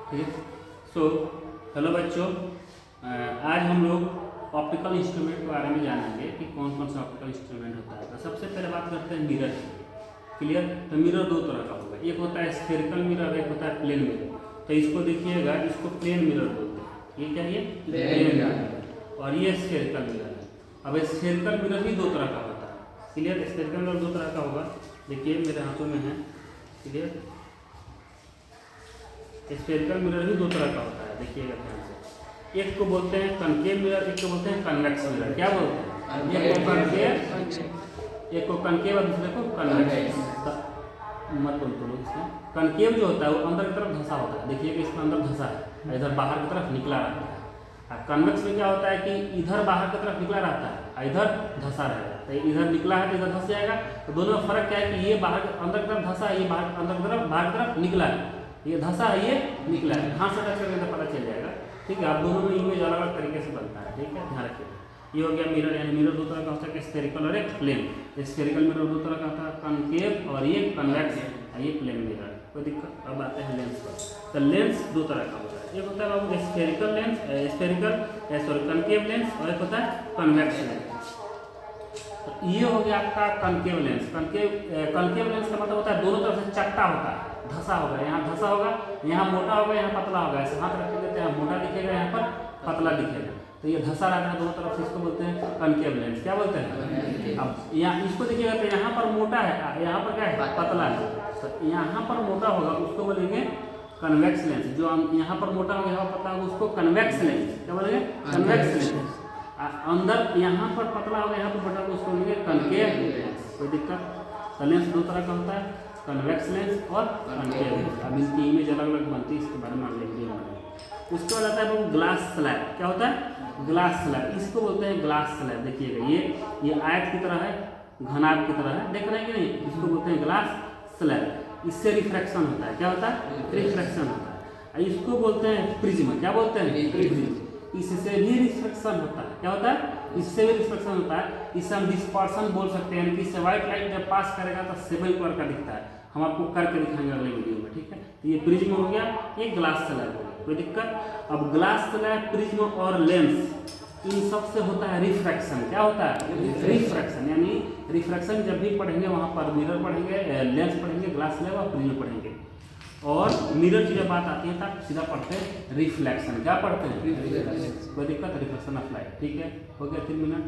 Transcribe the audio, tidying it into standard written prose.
ठीक। So hello बच्चों, आज हम लोग ऑप्टिकल इंस्ट्रूमेंट के बारे में जानेंगे कि कौन कौन सा ऑप्टिकल इंस्ट्रूमेंट होता है। तो सबसे पहले बात करते हैं मिरर की। क्लियर। तो मिरर दो तरह का होगा, एक होता है स्फेरिकल मिरर, एक होता है प्लेन मिरर। तो इसको देखिएगा, इसको प्लेन मिरर बोलते हैं। ये क्या है? Plane mirror. और ये स्फेरिकल मिरर है। अब स्फेरिकल मिरर भी दो तरह का होता है। क्लियर। स्फेरिकल मिरर दो तरह का होगा, देखिए मेरे हाथों में है। क्लियर। स्फेरिकल मिरर भी दो तरह का होता है, देखिएगा ध्यान से। एक को बोलते हैं कनकेव मिरर, एक को बोलते हैं कन्वेक्स मिरर। क्या बोलते हैं? एक को कनकेव और दूसरे को कन्वेक्स। मत बोलो इसमें। कनकेव जो होता है वो अंदर की तरफ धंसा होता है, देखिएगा इसमें अंदर धंसा है, इधर बाहर की तरफ निकला रहता है। और कन्वेक्स में क्या होता है कि इधर बाहर की तरफ निकला रहता है और इधर धंसा रहेगा। तो इधर निकला है तो इधर धंस जाएगा। तो दोनों में फर्क क्या है कि ये बाहर अंदर की तरफ धंसा है, ये बाहर अंदर की तरफ बाहर की तरफ निकला है। ये धंसा है, ये निकला है। हाथ से टच करके तो पता चल जाएगा। ठीक है। आप दोनों में इमेज अलग अलग तरीके से बनता है। ठीक है, ध्यान रखिए। ये हो गया मिरर, यानी मिरर दो तरह का होता है, स्फेरिकल और एक प्लेन। स्फेरिकल मिरर दो तरह का होता है, कनकेव और ये कन्वेक्स, ये प्लेन मिरर। कोई दिक्कत? अब आते हैं लेंस पर। तो लेंस दो तरह का होता है, एक होता है बाबू स्फेरिकल लेंस, कनकेव लेंस, और एक होता है कन्वेक्स लेंस। तो ये हो गया आपका कनकेव लेंस। कनकेव लेंस का मतलब होता है दोनों तरफ से चट्टा होता है, धंसा होगा। यहाँ धंसा होगा, यहाँ मोटा होगा, यहाँ पतला होगा। ऐसे हाथ रखेंगे तो यहाँ मोटा दिखेगा, यहाँ पर पतला दिखेगा। तो ये धंसा रहता है दोनों तरफ से, इसको बोलते हैं कनकेव लेंस। क्या बोलते हैं? अब यहाँ इसको देखिएगा तो यहाँ पर मोटा है, यहाँ पर क्या है? पतला है। तो यहाँ पर मोटा होगा उसको बोलेंगे कन्वेक्स लेंस। जो यहाँ पर मोटा होगा, यहाँ पर पतला होगा, उसको कन्वेक्स लेंस। क्या बोलेंगे? Convex lens. अंदर यहाँ पर पतला होगा, यहाँ पर मोटा होगा, उसको बोलेंगे कनकेव लेंस। कोई दिक्कत? तो लेंस दो तरह का होता है, कन्वेक्स लेंस और कनकेव लेंस। अब इनकी इमेज अलग अलग बनती है, इसके बारे में अगले वीडियो में। उसके बाद आता है वो ग्लास स्लैब। क्या होता है? Glass slab. इसको बोलते हैं ग्लास स्लैब। देखिएगा ये आयत की तरह है, घनाभ की तरह है, देख रहे हैं कि नहीं? इसको बोलते हैं ग्लास स्लैब। इससे रिफ्रैक्शन होता है। क्या होता है? रिफ्रैक्शन होता है। इसको बोलते हैं प्रिज्म। क्या बोलते हैं? प्रिज्म। इससे भी रिफ्रैक्शन होता है। क्या होता है? इससे भी रिफ्रैक्शन होता है। इससे हम डिस्पर्शन बोल सकते हैं, यानी कि इससे व्हाइट लाइट जब पास करेगा तो सेवन कलर का दिखता है। हम आपको करके दिखाएंगे अगले वीडियो में। ठीक है। तो ये प्रिज्म हो गया, ये ग्लास स्लैब हो गया। कोई दिक्कत? अब ग्लास स्लैब, प्रिज्म और लेंस, इन सब से होता है रिफ्रैक्शन। क्या होता है? रिफ्रैक्शन। यानी रिफ्रैक्शन जब भी पढ़ेंगे वहाँ पर मिरर पढ़ेंगे, लेंस पढ़ेंगे, ग्लास स्लैब और प्रिज्म पढ़ेंगे। और मिरर की जब बात आती है तब सीधा पढ़ते हैं रिफ्लेक्शन। क्या पढ़ते हैं? कोई दिक्कत? Reflection of light. ठीक है, हो गया 3 मिनट।